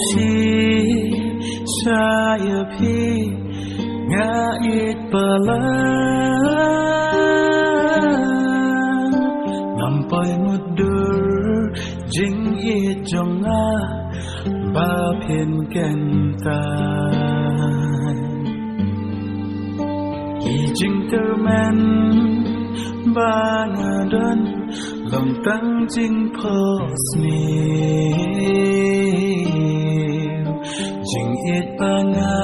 chi saya pi ngait pelan nampai mudur jing it jonga ba phiền kentan i jing termen ba ngadan lòng tăng jing posni jing it ba nga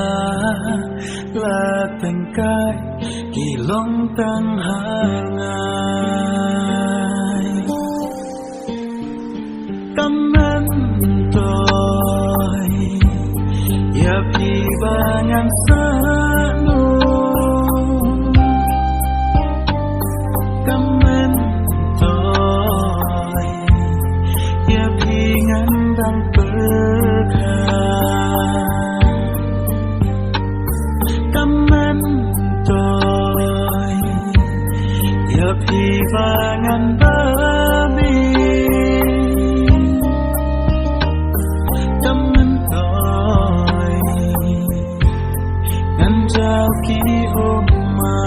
la tang kai kỳ long tăng hàng ngày tâm anh tôi ya pi ba ngang sa nu tâm anh tôi ya pi ngang đang Pi vangan babi temen toy ngan jauh kini oma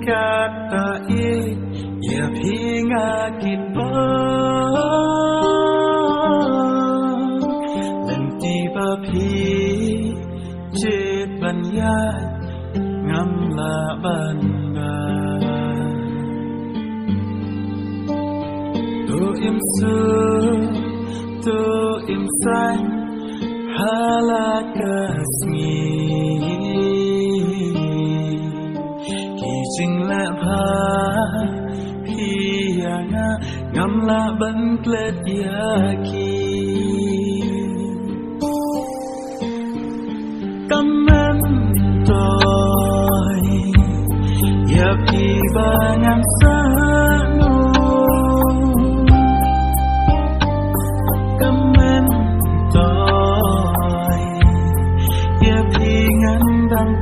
kata it ya pinga kitba lenti ba pi chet ban ya ngam la ban ga tu im su tu im san halakasmi jing la pha pianga ngam la ban klet ya ki tâm anh tôi ya pi ba ngang sa nu tâm anh tôi ya pi ngang đang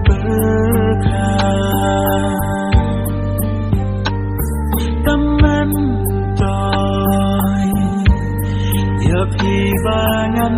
Pi vangan